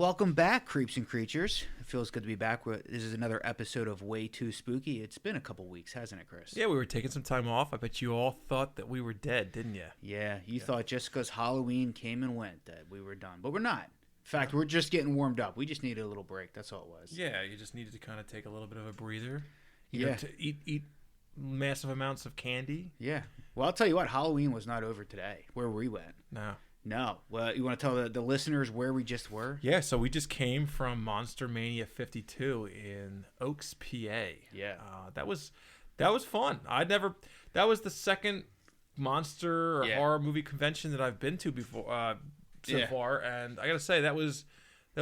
Welcome back, creeps and creatures. It feels good to be back. This is another episode of Way Too Spooky. It's been a couple weeks, hasn't it, Chris? Yeah, we were taking some time off. I bet you all thought that we were dead, didn't you? Yeah, you thought just because Halloween came and went that we were done. But we're not. In fact, we're just getting warmed up. We just needed a little break. That's all it was. Yeah, you just needed to kind of take a little bit of a breather. To eat massive amounts of candy. Yeah. Well, I'll tell you what, Halloween was not over today, where we went. No. Well, you want to tell the listeners where we just were? Yeah, so we just came from Monster Mania 52 in Oaks, PA. Yeah. That was fun. That was the second monster or horror movie convention that I've been to before so far, and I got to say that was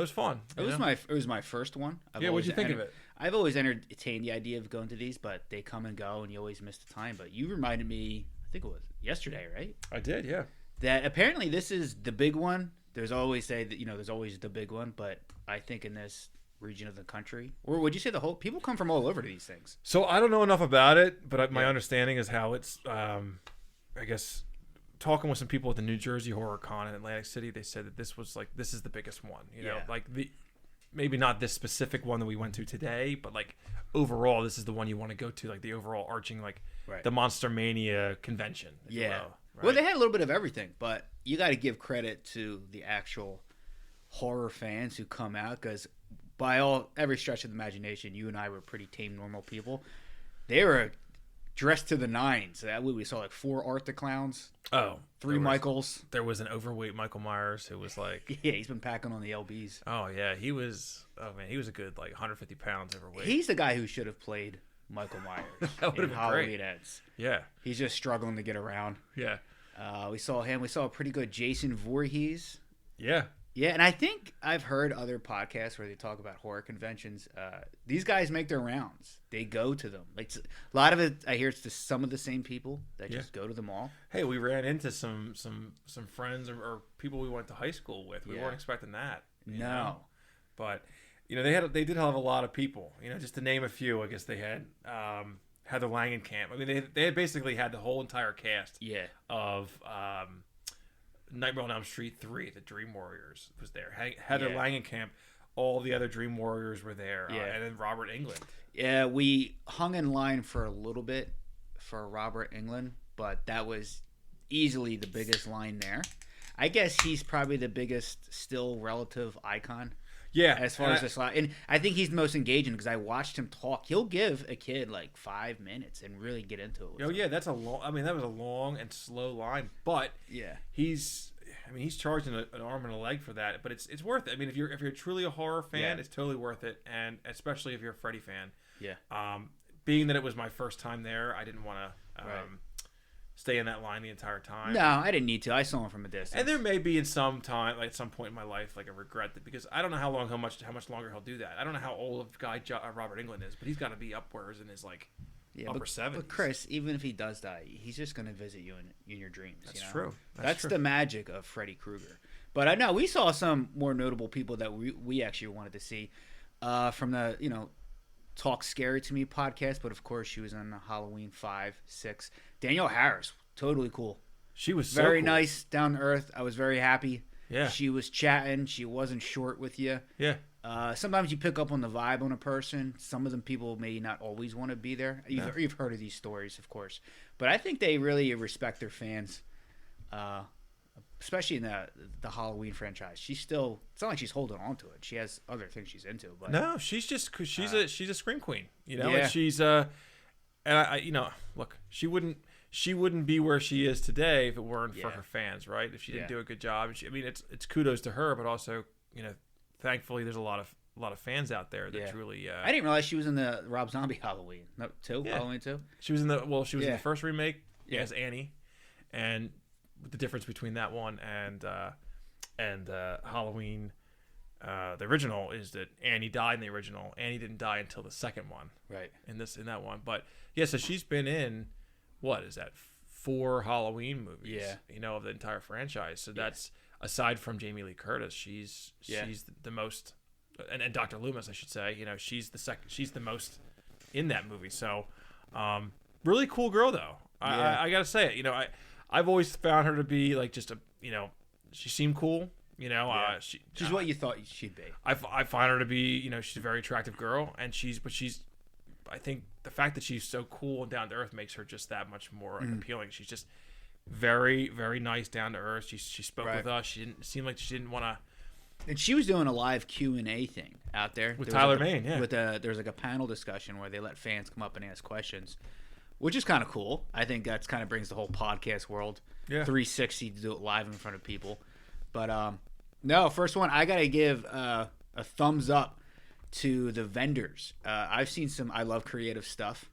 fun. It was my first one. What'd you think of it? I've always entertained the idea of going to these, but they come and go, and you always miss the time. But you reminded me, I think it was yesterday, right? I did, yeah. That apparently this is the big one. There's always there's always the big one, but I think in this region of the country, or would you say the whole people come from all over to these things? So I don't know enough about it, but my understanding is how it's. I guess talking with some people at the New Jersey Horror Con in Atlantic City, they said that this is the biggest one. You know, like maybe not this specific one that we went to today, but like overall, this is the one you want to go to, like the overall arching, like the Monster Mania convention. Yeah. Right? Well, they had a little bit of everything, but you got to give credit to the actual horror fans who come out, because by every stretch of the imagination, you and I were pretty tame, normal people. They were dressed to the nines. That we saw like 4 Art the Clowns. Oh, 3 Michaels. There was an overweight Michael Myers who was like, yeah, he's been packing on the lbs. Oh yeah, he was. Oh man, he was a good like 150 pounds overweight. He's the guy who should have played Michael Myers. That would have been Halloween great. Ends. Yeah, he's just struggling to get around. Yeah. We saw him. We saw a pretty good Jason Voorhees. Yeah. Yeah, and I think I've heard other podcasts where they talk about horror conventions. These guys make their rounds. They go to them. Like a lot of it, I hear it's just some of the same people that just go to them all. Hey, we ran into some friends or people we went to high school with. We weren't expecting that. You know? But they did have a lot of people. You know, just to name a few, I guess they had Heather Langenkamp. I mean, they had basically had the whole entire cast. Of Nightmare on Elm Street 3, the Dream Warriors was there. Heather Langenkamp, all the other Dream Warriors were there. And then Robert Englund. Yeah, we hung in line for a little bit for Robert Englund, but that was easily the biggest line there. I guess he's probably the biggest still relative icon. Yeah, as far as this line, and I think he's the most engaging because I watched him talk. He'll give a kid like 5 minutes and really get into it. Oh yeah, that's a long. I mean, that was a long and slow line, but he's charging an arm and a leg for that. But it's worth it. I mean, if you're truly a horror fan, it's totally worth it, and especially if you're a Freddy fan. Yeah. Being that it was my first time there, I didn't want to stay in that line the entire time. No, I didn't need to. I saw him from a distance. And there may be at some point in my life, like a regret that, because I don't know how much longer he'll do that. I don't know how old of a guy Robert Englund is, but he's got to be upwards in his upper 70s. But Chris, even if he does die, he's just going to visit you in your dreams. That's true. That's the magic of Freddy Krueger. But I know we saw some more notable people that we actually wanted to see from the Talk Scary to Me podcast, but of course she was on the Halloween 5, 6. Danielle Harris, totally cool. She was very cool. Nice, down to earth. I was very happy. Yeah. She was chatting. She wasn't short with you. Yeah. Sometimes you pick up on the vibe on a person. Some of them people may not always want to be there. You've heard of these stories, of course. But I think they really respect their fans, especially in the Halloween franchise. It's not like she's holding on to it. She has other things she's into. But no, she's a scream queen. Yeah. And she's and I look, she wouldn't be where she is today if it weren't for her fans, right? If she didn't do a good job. It's kudos to her, but also thankfully there's a lot of fans out there that truly. I didn't realize she was in the Rob Zombie Halloween. No, 2? Yeah. Halloween 2? She was in the in the first remake as Annie, and the difference between that one and Halloween, the original, is that Annie died in the original. Annie didn't die until the second one, right? In that one, but so she's been in what is that 4 Halloween movies? Of the entire franchise. So that's aside from Jamie Lee Curtis, she's the most, and Dr. Loomis, I should say. She's the second. She's the most in that movie. So, really cool girl though. I gotta say it. I've always found her to be like just she seemed cool. You know, she's what you thought she'd be. I find her to be, she's a very attractive girl, and I think the fact that she's so cool and down to earth makes her just that much more appealing. She's just very, very nice, down to earth. She spoke with us. She didn't seem like she didn't want to. And she was doing a live Q&A thing out there with Tyler Mane. Yeah, there was like a panel discussion where they let fans come up and ask questions, which is kind of cool. I think that's kind of brings the whole podcast world 360 to do it live in front of people. But no, first one, I gotta give a thumbs up to the vendors. I've seen some. I love creative stuff.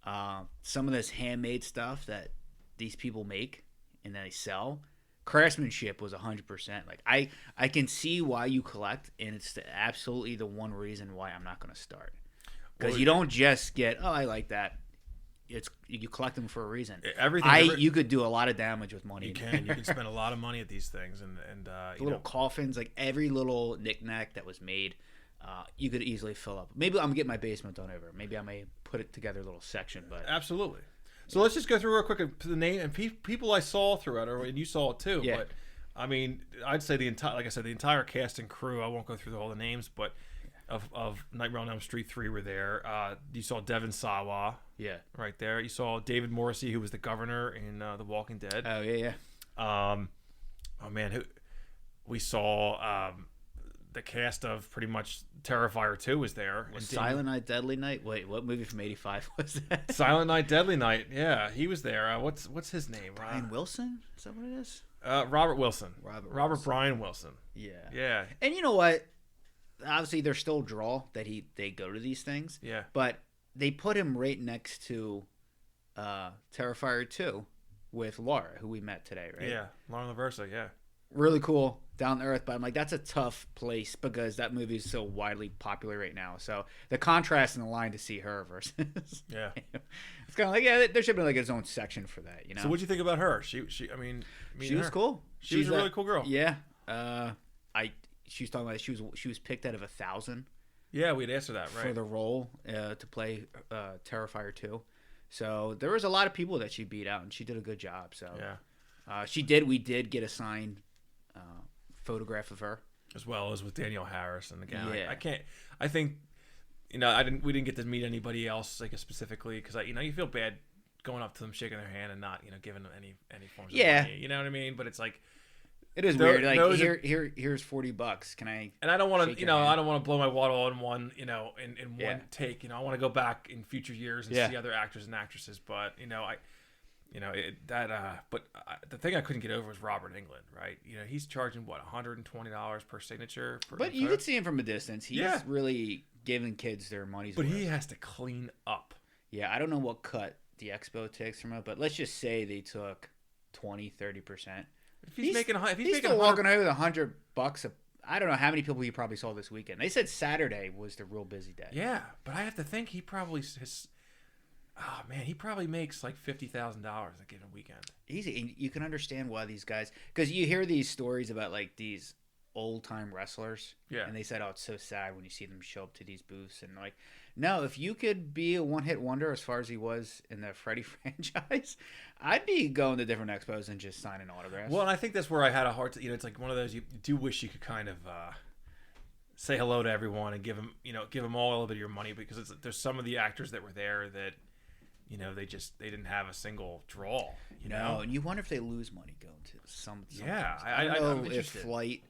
Some of this handmade stuff that these people make and then they sell. Craftsmanship was 100%. Like I can see why you collect, and it's absolutely the one reason why I'm not going to start. Because you don't just get, I like that. You collect them for a reason. You could do a lot of damage with money. You can spend a lot of money at these things, and the little coffins, like every little knickknack that was made, you could easily fill up. Maybe I'm getting my basement done over. Maybe I may put it together a little section, but absolutely. So let's just go through real quick the name and people I saw throughout, and you saw it too. Yeah. But I mean, I'd say the entire cast and crew. I won't go through all the names, but of Nightmare on Elm Street 3 were there. You saw Devon Sawa. Yeah. Right there. You saw David Morrissey, who was the governor in The Walking Dead. Oh yeah. Oh man, we saw the cast of pretty much Terrifier 2 was there. Silent Night, Deadly Night? Wait, what movie from 85 was that? Silent Night, Deadly Night. Yeah, he was there. What's his name? Brian Wilson? Is that what it is? Robert Wilson. Robert Brian Wilson. Yeah. Yeah. And you know what? Obviously, there's still a draw that they go to these things. Yeah. But they put him right next to Terrifier 2 with Laura, who we met today, right? Yeah, Laura Laversa, yeah. Really cool, down to earth, but I'm like, that's a tough place because that movie is so widely popular right now. So the contrast in the line to see her versus, it's kind of like, there should be like its own section for that, you know. So what'd you think about her? She was cool. She was a really cool girl. Yeah, she was talking about she was picked out of 1,000. Yeah, we'd asked her that, right, for the role to play Terrifier 2. So there was a lot of people that she beat out, and she did a good job. So yeah, we did get a signed photograph of her, as well as with Danielle Harris. And again, yeah. I think we didn't get to meet anybody else like specifically because you feel bad going up to them, shaking their hand, and not giving them any forms of money. You know what I mean? But it's like, it is weird. Like here's $40. Can I? And I don't want to, I don't want to blow my wad all in one, in one take. I want to go back in future years and see other actors and actresses. But but the thing I couldn't get over was Robert Englund, right? He's charging $120 per signature. But you could see him from a distance. He's really giving kids their money's worth. But he has to clean up. Yeah, I don't know what cut the expo takes from it, but let's just say they took 20-30%. If he's still walking away with $100 I don't know how many people he probably saw this weekend. They said Saturday was the real busy day. Yeah, but I have to think he probably he probably makes like $50,000 a given weekend. Easy. And you can understand why these guys, because you hear these stories about like these old time wrestlers. Yeah. And they said, it's so sad when you see them show up to these booths. And like, no, if you could be a one hit wonder as far as he was in the Freddy franchise, I'd be going to different expos and just signing autographs. Well, and I think that's where I had a hard time. It's like one of those, you do wish you could kind of say hello to everyone and give them all a little bit of your money, because there's some of the actors that were there that, they didn't have a single draw. And you wonder if they lose money going to some. Yeah, I don't know if flight,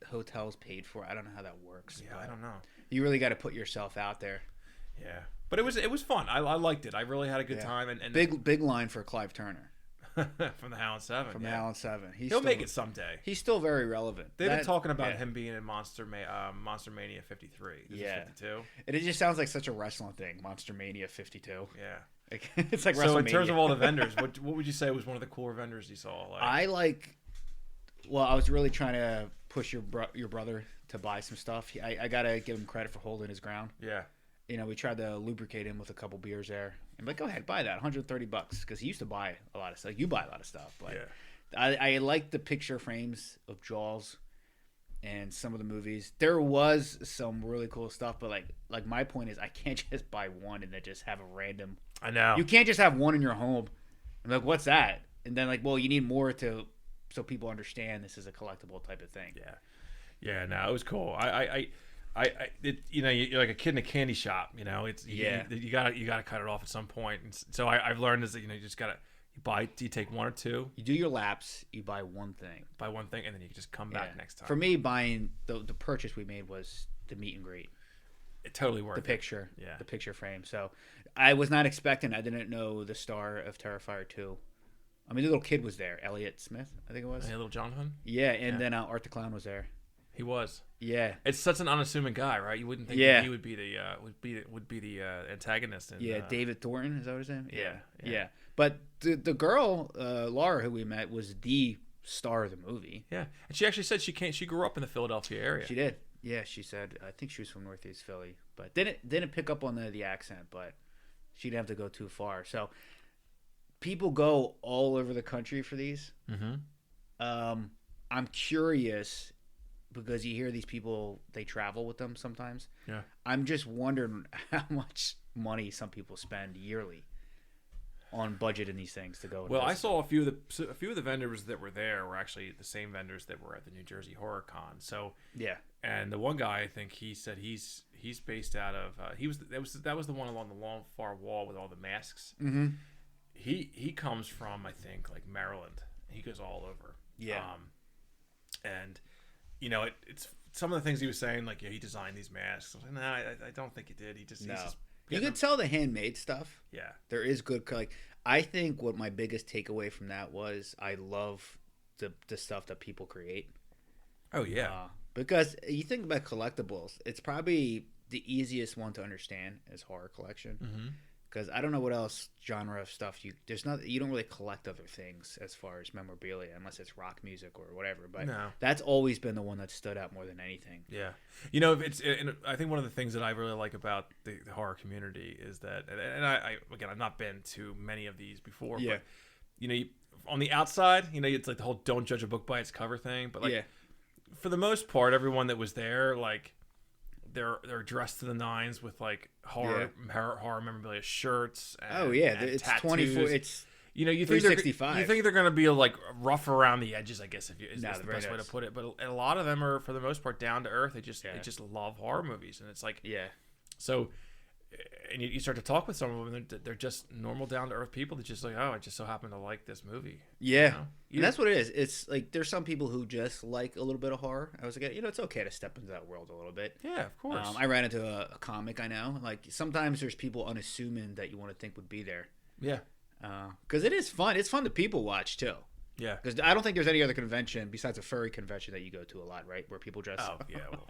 hotels paid for. I don't know how that works. Yeah, I don't know. You really got to put yourself out there. Yeah, but it was fun. I liked it. I really had a good time. And big line for Clive Turner from the Howlin' 7. From the Howlin' 7, he'll make it someday. He's still very relevant. They've been talking about him being in Monster Mania 53. This is 52. It just sounds like such a wrestling thing. Monster Mania 52. Yeah, it's like WrestleMania. So in terms of all the vendors, what would you say was one of the cooler vendors you saw? I was really trying to push your brother to buy some stuff. I gotta give him credit for holding his ground. Yeah. We tried to lubricate him with a couple beers there. I'm like, go ahead, buy that, $130, because he used to buy a lot of stuff. You buy a lot of stuff, but I like the picture frames of Jaws and some of the movies. There was some really cool stuff, but like my point is, I can't just buy one and then just have a random. I know. You can't just have one in your home. I'm like, what's that? And then you need more to so people understand this is a collectible type of thing. Yeah. No, it was cool. You're like a kid in a candy shop. You gotta cut it off at some point. And so I've learned is that you just gotta you take one or two. You do your laps. You buy one thing, and then you can just come back next time. For me, buying the purchase we made was the meet and greet. It totally worked. The picture, the picture frame. So I was not expecting. I didn't know the star of Terrifier 2. I mean, the little kid was there, Elliott Smith, I think it was. Hey, little Jonathan. Yeah, and then Art the Clown was there. He was. Yeah. It's such an unassuming guy, right? You wouldn't think that he would be the antagonist. David Thornton, is that what his name? Yeah. But the girl, Laura, who we met, was the star of the movie. Yeah, and she actually said she grew up in the Philadelphia area. She did. Yeah, she said. I think she was from Northeast Philly, but didn't pick up on the accent. But she didn't have to go too far. So people go all over the country for these. Mm-hmm. I'm curious because you hear these people, they travel with them sometimes. Yeah. I'm just wondering how much money some people spend yearly on budgeting these things to go. Well, I saw a few of the vendors that were there were actually the same vendors that were at the New Jersey Horror Con. So yeah. And the one guy, I think he said he's based out of that was the one along the long far wall with all the masks. Mm-hmm. He comes from, I think, like Maryland. He goes all over. Yeah. And it's some of the things he was saying, like, he designed these masks. I was like, no, I don't think he did. He's just you could tell the handmade stuff. Yeah. There is good, like, I think what my biggest takeaway from that was I love the stuff that people create. Oh yeah. Because you think about collectibles, it's probably the easiest one to understand is horror collection. Mm-hmm. Because I don't know what else genre of stuff you don't really collect other things as far as memorabilia unless it's rock music or whatever. But that's always been the one that stood out more than anything. Yeah, I think one of the things that I really like about the horror community is that, and I've not been to many of these before. Yeah. But, on the outside, it's like the whole "don't judge a book by its cover" thing. But for the most part, everyone that was there, like, they're dressed to the nines with like horror memorabilia shirts. And, it's tattoos. 24. It's you think 365. You think they're gonna be like rough around the edges, I guess, is the best way to nice. put it. But a lot of them are, for the most part, down to earth. They just love horror movies, and it's like So, and you start to talk with some of them, and they're just normal, down to earth people that just like, oh, I just so happen to like this movie. Yeah. And that's what it is. It's like there's some people who just like a little bit of horror. I was like, it's okay to step into that world a little bit. Yeah, of course. I ran into a comic I know. Like sometimes there's people unassuming that you want to think would be there. Yeah. Because it is fun. It's fun to people watch too. Yeah. Because I don't think there's any other convention besides a furry convention that you go to a lot, right? Where people dress. Oh yeah, well,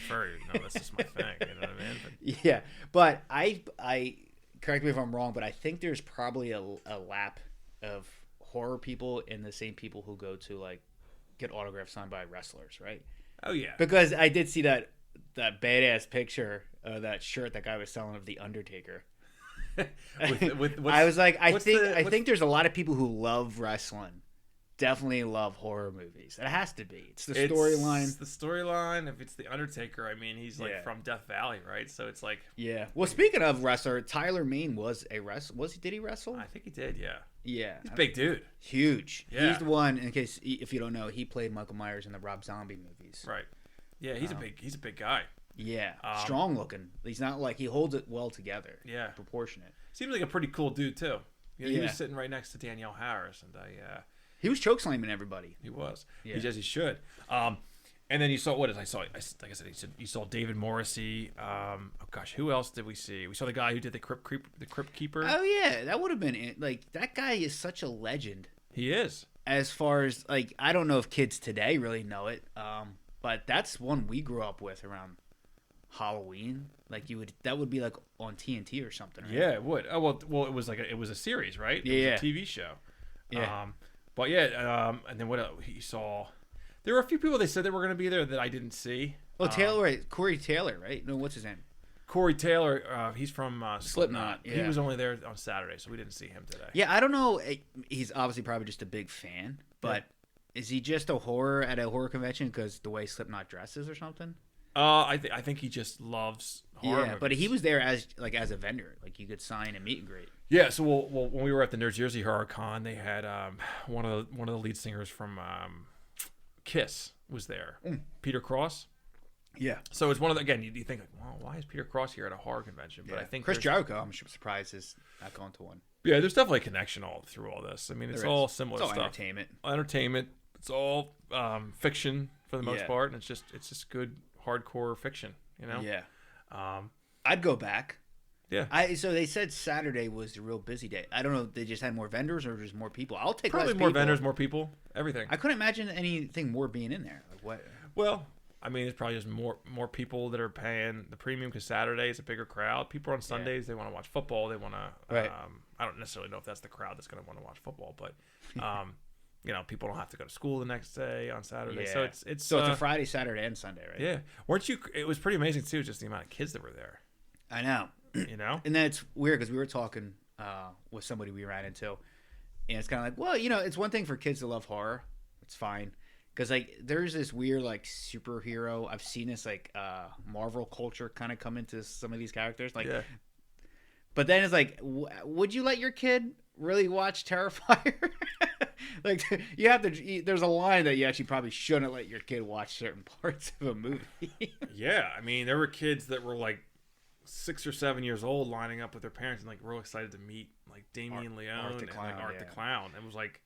furry. No, that's just my thing. You know what I mean? But... Yeah, but I correct me if I'm wrong, but I think there's probably a lap of horror people and the same people who go to like get autographs signed by wrestlers, right? Oh yeah. Because I did see that badass picture of that shirt that guy was selling of the Undertaker. I was like, I think there's a lot of people who love wrestling. Definitely love horror movies. It has to be. It's the storyline. It's the storyline. If it's the Undertaker, I mean, he's like from Death Valley, right? So it's like Well, speaking of wrestler, Tyler Mane was a wrestler. Did he wrestle? I think he did. Yeah. Yeah. He's a big dude. Huge. Yeah. He's the one. In case if you don't know, he played Michael Myers in the Rob Zombie movies. Right. Yeah. He's a big guy. Yeah. Strong looking. He's not like he holds it well together. Yeah. Proportionate. Seems like a pretty cool dude too. He was sitting right next to Danielle Harris, and he was chokeslamming everybody. He was. Yeah. As he should. And then you saw like I said, you saw David Morrissey. Oh gosh, who else did we see? We saw the guy who did the Crypt Keeper. Oh yeah, that would have been like that guy is such a legend. He is. As far as like, I don't know if kids today really know it, but that's one we grew up with around Halloween. Like that would be like on TNT or something. Right? Yeah, it would. Oh well, it was a series, right? Yeah, it was a TV show. Yeah. But yeah, and then what else? He saw. There were a few people they said that were going to be there that I didn't see. Oh, Taylor, right? Corey Taylor, right? No, what's his name? Corey Taylor. He's from Slipknot. Yeah. He was only there on Saturday, so we didn't see him today. Yeah, I don't know. He's obviously probably just a big fan, but is he just at a horror convention because the way Slipknot dresses or something? I think he just loves horror movies. But he was there as a vendor. Like, you could sign and meet and greet. Yeah, so when we were at the New Jersey Horror Con, they had one of the lead singers from Kiss was there, Peter Cross. Yeah. So it's one of the, again, you think like, well, why is Peter Cross here at a horror convention? But I think Chris Jericho, I'm surprised, is not going to one. Yeah, there's definitely a connection all through all this. I mean, it's all similar stuff. It's all stuff. Entertainment. It's all fiction for the most part, and it's just good hardcore fiction. You know. Yeah. I'd go back. Yeah. So they said Saturday was the real busy day. I don't know if they just had more vendors or just more people. I'll take probably less more people. vendors, more people, everything. I couldn't imagine anything more being in there. Like, what? Well, I mean, it's probably just more people that are paying the premium because Saturday is a bigger crowd. People on Sundays, they want to watch football. They want to. Right. I don't necessarily know if that's the crowd that's going to want to watch football, but people don't have to go to school the next day on Saturday. Yeah. So it's a Friday, Saturday, and Sunday, right? Yeah. Weren't you? It was pretty amazing too, just the amount of kids that were there. I know. You know, and then it's weird because we were talking with somebody we ran into, and it's kind of like, well, it's one thing for kids to love horror. It's fine. Because, like, there's this weird, like, superhero. I've seen this, like, Marvel culture kind of come into some of these characters. Like, but then it's like, would you let your kid really watch Terrifier? Like, you have to. There's a line that you actually probably shouldn't let your kid watch certain parts of a movie. Yeah, I mean, there were kids that were like 6 or 7 years old lining up with their parents and like real excited to meet like Damien Leone Art the and Clown, like Art the Clown. It was like,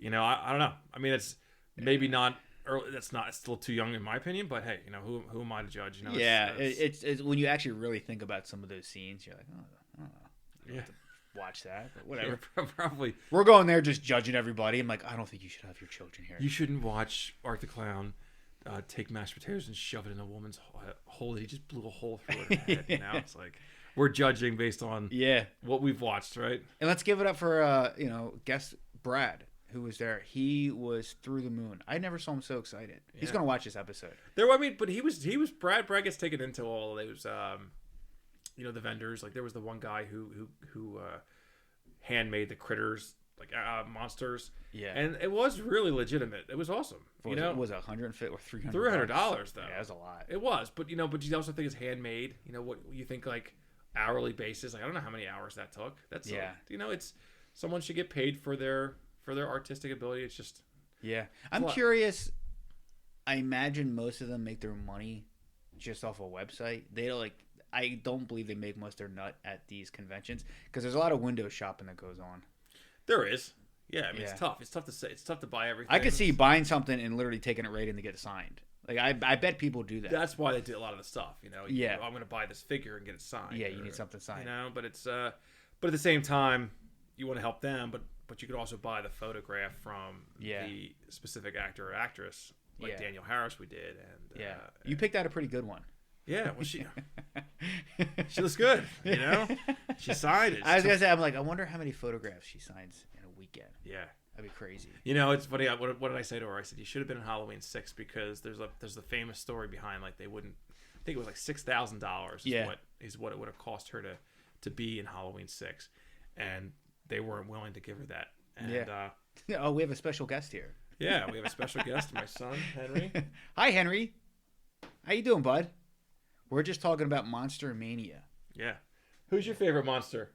I don't know. I mean, it's. Maybe not early. That's not. It's still too young in my opinion. But hey, who am I to judge? It's when you actually really think about some of those scenes, you're like, oh, I don't know. I have to watch that, but whatever. Yeah, probably. We're going there just judging everybody. I'm like, I don't think you should have your children here. You shouldn't watch Art the Clown take mashed potatoes and shove it in a woman's hole. He just blew a hole through her head. It's like we're judging based on what we've watched, right? And let's give it up for guest Brad, who was there. He was through the moon. I never saw him so excited. He's gonna watch this episode. But he was Brad gets taken into all those the vendors. Like there was the one guy who handmade the critters, like monsters. Yeah. And it was really legitimate. It was awesome. It was $150 or $300. $300 though. Yeah, that's a lot. It was, but you also think it's handmade. What you think like hourly basis. Like I don't know how many hours that took. That's it's someone should get paid for their artistic ability. It's just I'm curious. I imagine most of them make their money just off a website. I don't believe they make most of their nut at these conventions because there's a lot of window shopping that goes on. There is. Yeah, I mean it's tough. It's tough to say. It's tough to buy everything. I could see buying something and literally taking it right in to get it signed. Like I bet people do that. That's why they do a lot of the stuff. I'm going to buy this figure and get it signed. Yeah, you need something signed. But it's but at the same time, you want to help them, but you could also buy the photograph from the specific actor or actress, like Danielle Harris we did. And you picked out a pretty good one. Yeah, well, she looks good, She signed it. I was going to say, I'm like, I wonder how many photographs she signs in a weekend. Yeah. That'd be crazy. It's funny. What did I say to her? I said, you should have been in Halloween 6 because there's the famous story behind, like, they wouldn't, I think it was like $6,000 is what it would have cost her to be in Halloween 6. And they weren't willing to give her that. And, we have a special guest here. Yeah, we have a special guest, my son, Henry. Hi, Henry. How you doing, bud? We're just talking about Monster Mania. Yeah. Who's your favorite monster?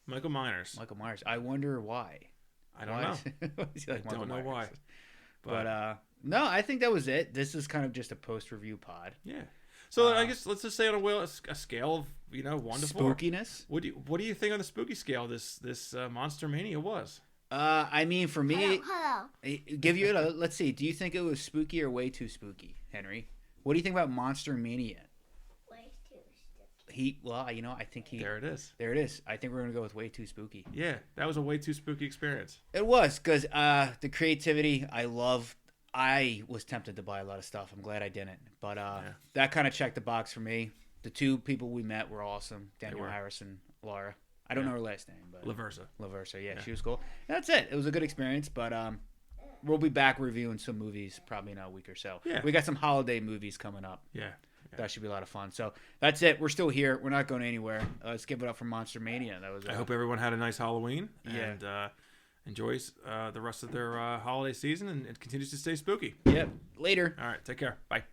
Michael Myers. Michael Myers. I wonder why. I don't know. I don't know why. But no, I think that was it. This is kind of just a post-review pod. Yeah. So I guess let's just say on a scale of 1 to 4. Spookiness. What do you think on the spooky scale this Monster Mania was? I mean, for me, hello. Give you let's see. Do you think it was spooky or way too spooky, Henry? What do you think about Monster Mania? Way too spooky. I think he. There it is. There it is. I think we're gonna go with way too spooky. Yeah, that was a way too spooky experience. It was because the creativity I love. I was tempted to buy a lot of stuff. I'm glad I didn't, but that kind of checked the box for me. The two people we met were awesome. Danielle Harris and Laura. I don't know her last name, but Lavera. Yeah, she was cool. And that's it. It was a good experience, but we'll be back reviewing some movies probably in a week or so. Yeah. We got some holiday movies coming up. Yeah. That should be a lot of fun. So that's it. We're still here. We're not going anywhere. Let's give it up for Monster Mania. That was. I hope everyone had a nice Halloween and enjoys the rest of their holiday season and continues to stay spooky. Yep. Later. All right. Take care. Bye.